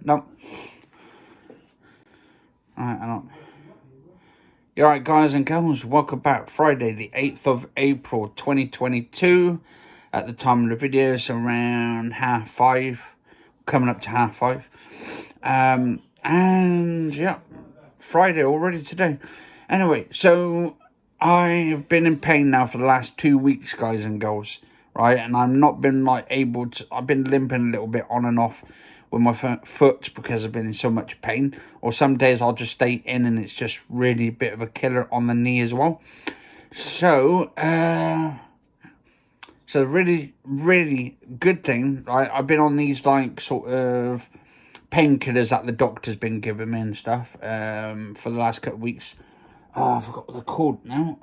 No. Alright, I don't. You're right, guys and girls. Welcome back. Friday, the 8th of April, 2022. At the time of the video, it's around 5:30. Coming up to 5:30. And yeah, Friday already today. Anyway, so I've been in pain now for the last 2 weeks, guys and girls. Right, and I've not been like able to. I've been limping a little bit on and off with my foot because I've been in so much pain. Or some days I'll just stay in and it's just really a bit of a killer on the knee as well. So, really, really good thing, right? I've been on these like sort of painkillers that the doctor's been giving me and stuff for the last couple of weeks. I forgot what they're called now.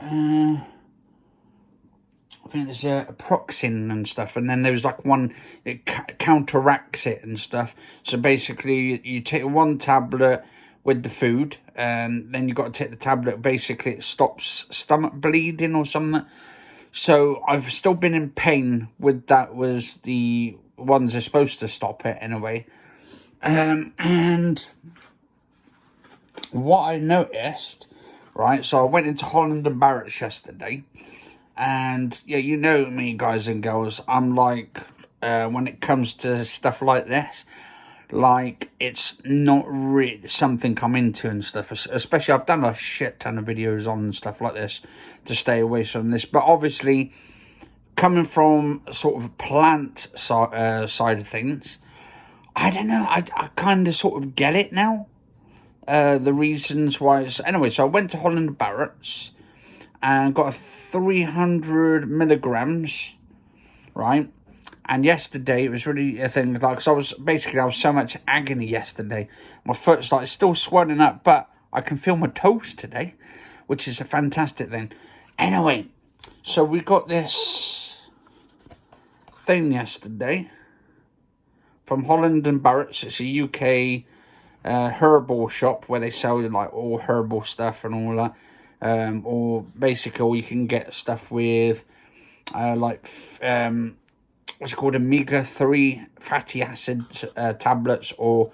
I think there's a Proxin and stuff, and then there's like one that counteracts it and stuff. So basically, you take one tablet with the food, and then you got to take the tablet. Basically, it stops stomach bleeding or something. So I've still been in pain with that. Was the ones that are supposed to stop it anyway. And what I noticed, right? So I went into Holland and Barrettes yesterday. And yeah, you know me, guys and girls, I'm like, when it comes to stuff like this, like, it's not really something I'm into and stuff. Especially, I've done a shit ton of videos on stuff like this to stay away from this. But obviously, coming from sort of plant side of things, I don't know, I kind of sort of get it now. The reasons why it's... Anyway, so I went to Holland and Barrettes and got a 300 milligrams, right? And yesterday it was really a thing, like, cause I was so much agony yesterday. My foot's like still swelling up, but I can feel my toes today, which is a fantastic thing. Anyway, so we got this thing yesterday from Holland and Barrettes. It's a UK herbal shop where they sell like all herbal stuff and all that. Or basically you can get stuff with what's it called, omega-3 fatty acid tablets, or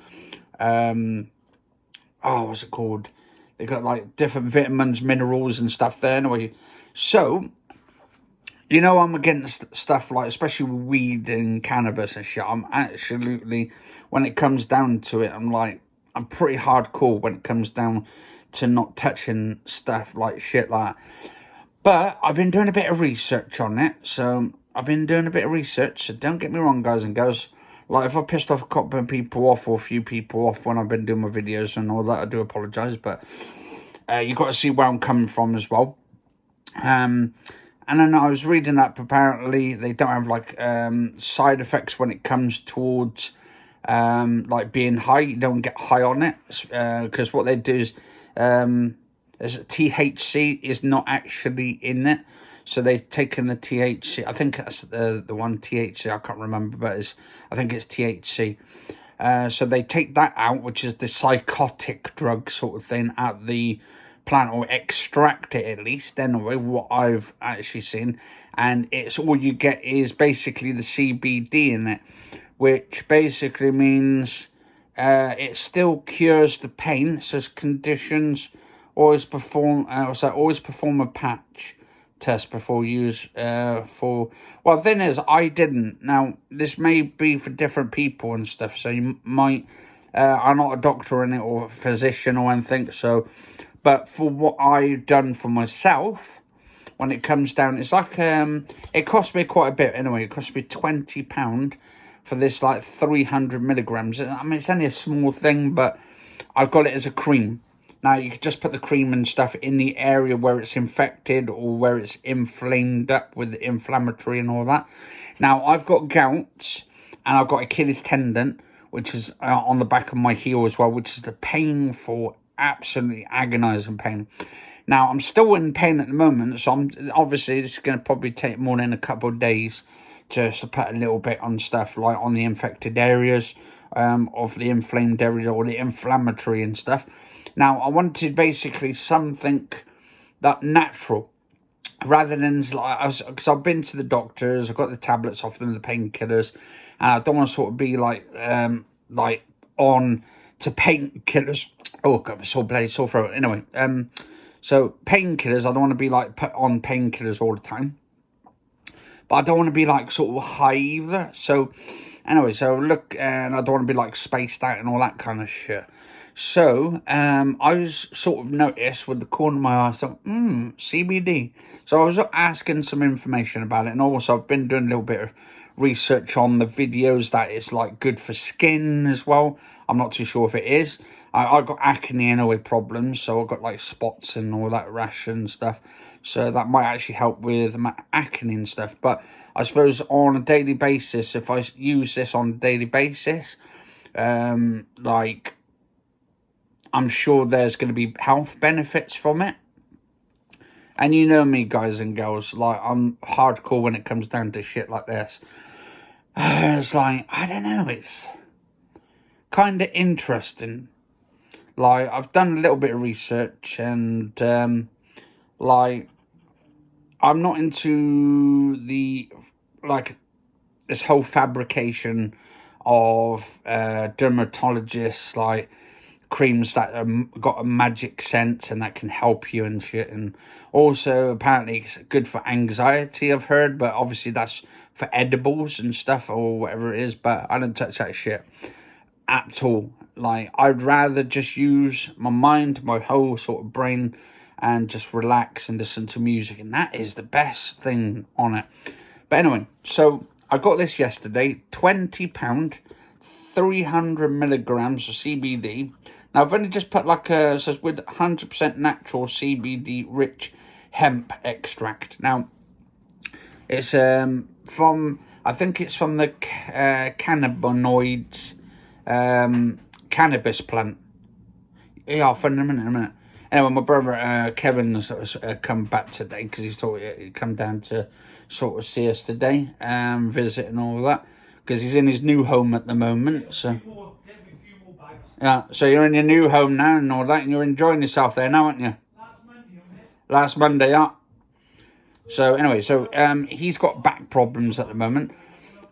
what's it called, they got like different vitamins, minerals and stuff there anyway. So you know, I'm against stuff like, especially with weed and cannabis and shit. I'm absolutely, when it comes down to it, I'm pretty hardcore when it comes down to not touching stuff like shit like that. But I've been doing a bit of research on it. So don't get me wrong, guys and girls. Like, if I pissed off a couple of people off or a few people off when I've been doing my videos and all that, I do apologise. But you got to see where I'm coming from as well. And then I was reading up, apparently they don't have like side effects when it comes towards like being high. You don't get high on it, because what they do is THC is not actually in it. So they've taken the THC. I think that's the one, THC. I can't remember, but I think it's THC. So they take that out, which is the psychotic drug sort of thing, out the plant, or extract it at least. Anyway, what I've actually seen, and it's all you get is basically the CBD in it, which basically means it still cures the pain. It says conditions, always perform a patch test before use for... Well, the thing is, I didn't. Now, this may be for different people and stuff, so you might... I'm not a doctor in it or a physician or anything, so... But for what I've done for myself, when it comes down, it's like... it cost me quite a bit anyway. It cost me £20 for this, like, 300 milligrams. I mean, it's only a small thing, but I've got it as a cream. Now, you can just put the cream and stuff in the area where it's infected or where it's inflamed up with the inflammatory and all that. Now, I've got gout and I've got Achilles tendon, which is on the back of my heel as well, which is the painful, absolutely agonizing pain. Now, I'm still in pain at the moment, so obviously this is going to probably take more than a couple of days to put a little bit on stuff like on the infected areas of the inflamed area or the inflammatory and stuff. Now, I wanted basically something that natural, rather than like, because I've been to the doctors, I've got the tablets off them, the painkillers, and I don't want to sort of be like on to painkillers. Oh god, I'm so bloody sore throat. Anyway, so painkillers, I don't want to be like put on painkillers all the time, but I don't want to be like sort of high either. So anyway, so look, and I don't want to be like spaced out and all that kind of shit. So I was sort of noticed with the corner of my eye, so CBD. So I was asking some information about it, and also I've been doing a little bit of research on the videos that it's like good for skin as well. I'm not too sure if it is. I got acne anyway problems, so I've got like spots and all that rash and stuff. So that might actually help with my acne and stuff. But I suppose on a daily basis, if I use this on a daily basis, like I'm sure there's going to be health benefits from it. And you know me, guys and girls, like I'm hardcore when it comes down to shit like this. It's like, I don't know, it's kind of interesting. Like, I've done a little bit of research and, like, I'm not into the, like, this whole fabrication of dermatologists, like, creams that got a magic scent and that can help you and shit. And also, apparently, it's good for anxiety, I've heard, but obviously that's for edibles and stuff or whatever it is, but I don't touch that shit at all. Like, I'd rather just use my mind, my whole sort of brain, and just relax and listen to music, and that is the best thing on it. But anyway, so I got this yesterday, £20, 300 milligrams of CBD. Now I've only just put like it says with 100% natural CBD rich hemp extract. Now it's from, I think it's from the cannabinoids cannabis plant. Yeah, I'll find them in a minute. Anyway, my brother Kevin's come back today because he thought he'd come down to sort of see us today, visit and all that, because he's in his new home at the moment. So yeah, so you're in your new home now and all that, and you're enjoying yourself there now, aren't you? Last Monday, yeah. So anyway, so he's got back problems at the moment,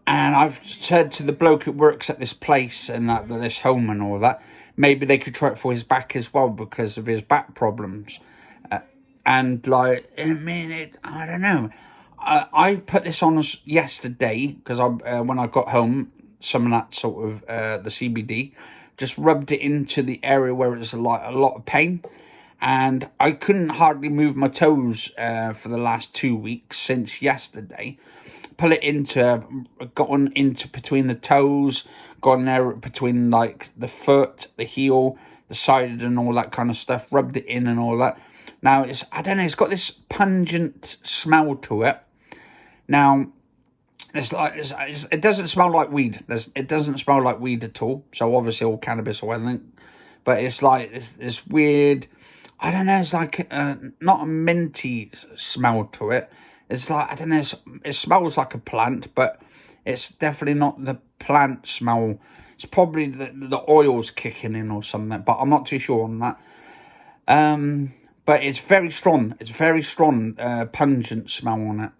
and I've said to the bloke who works at this place and this home and all that, maybe they could try it for his back as well because of his back problems. And like, I mean, I don't know. I put this on yesterday because when I got home, some of that sort of the CBD, just rubbed it into the area where it's like a lot of pain. And I couldn't hardly move my toes for the last 2 weeks since yesterday. Pull it gone into between the toes, gone there between like the foot, the heel, the side and all that kind of stuff, rubbed it in and all that. Now, I don't know, it's got this pungent smell to it. Now, it doesn't smell like weed. It doesn't smell like weed at all. So obviously all cannabis or anything. But it's like this weird, I don't know, it's like not a minty smell to it. It's like, I don't know, it smells like a plant, but it's definitely not the plant smell. It's probably the oil's kicking in or something, but I'm not too sure on that. But it's very strong. It's very strong, pungent smell on it.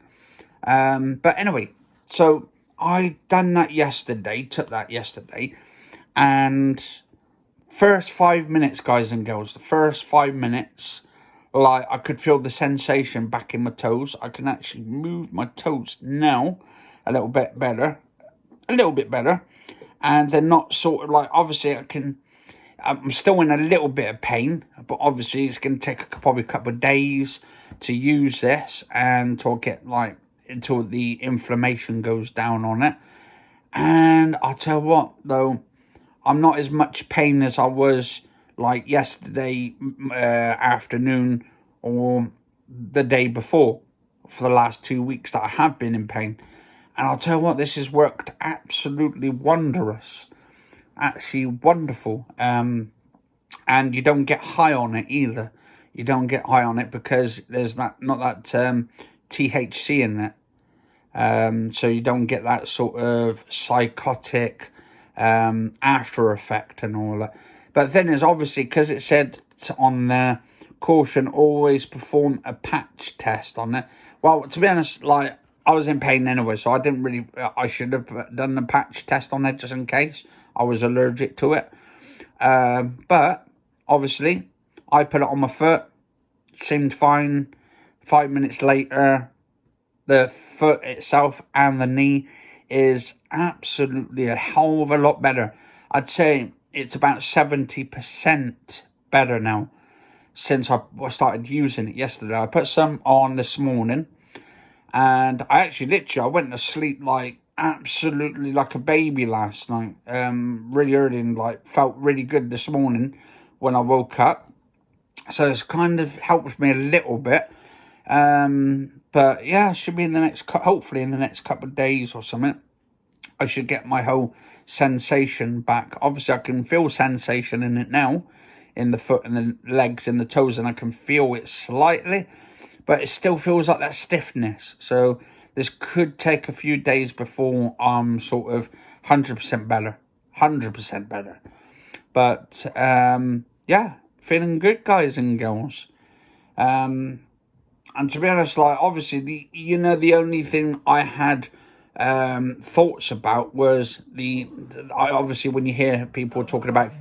But anyway, so I done that yesterday, took that yesterday, and first 5 minutes, guys and girls, the first 5 minutes, like I could feel the sensation back in my toes. I can actually move my toes now a little bit better, and they're not sort of like, obviously I'm still in a little bit of pain, but obviously it's going to take probably a couple of days to use this and to get like until the inflammation goes down on it. And I'll tell you what though, I'm not as much pain as I was like yesterday afternoon or the day before for the last 2 weeks that I have been in pain. And I'll tell you what, this has worked absolutely wondrous. Actually wonderful. And you don't get high on it either. You don't get high on it because there's not that THC in it. So you don't get that sort of psychotic after effect and all that. But then there's obviously, because it said on the caution, always perform a patch test on it. Well, to be honest, like, I was in pain anyway, so I should have done the patch test on it just in case. I was allergic to it. But obviously, I put it on my foot. Seemed fine. 5 minutes later, the foot itself and the knee is absolutely a hell of a lot better. I'd say it's about 70% better now since I started using it yesterday. I put some on this morning, and I actually literally I went to sleep like absolutely like a baby last night. Really early, and like felt really good this morning when I woke up. So it's kind of helped me a little bit. But yeah, should be in the next, hopefully in the next couple of days or something, I should get my whole sensation back. Obviously, I can feel sensation in it now, in the foot and the legs and the toes, and I can feel it slightly, but it still feels like that stiffness. So this could take a few days before I'm sort of 100% better. 100% better. But yeah, feeling good, guys and girls. And to be honest, like obviously the only thing I had thoughts about was I obviously when you hear people talking about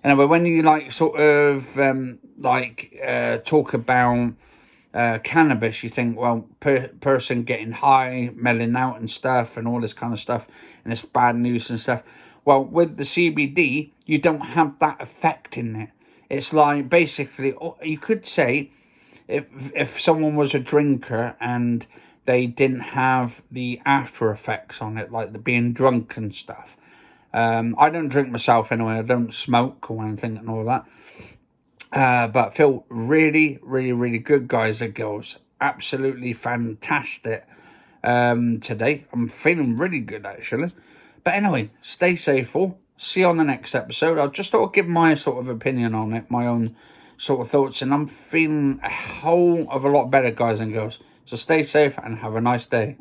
anyway, when you like sort of talk about cannabis, you think, well, person getting high, melting out and stuff and all this kind of stuff, and it's bad news and stuff. Well, with the CBD, you don't have that effect in it. It's like basically, you could say, if someone was a drinker and they didn't have the after effects on it, like the being drunk and stuff. I don't drink myself anyway. I don't smoke or anything and all that. But I feel really, really, really good, guys and girls. Absolutely fantastic today. I'm feeling really good, actually. But anyway, stay safe all. See you on the next episode. I'll just sort of give my sort of opinion on it, my own sort of thoughts, and I'm feeling a whole of a lot better, guys and girls. So stay safe and have a nice day.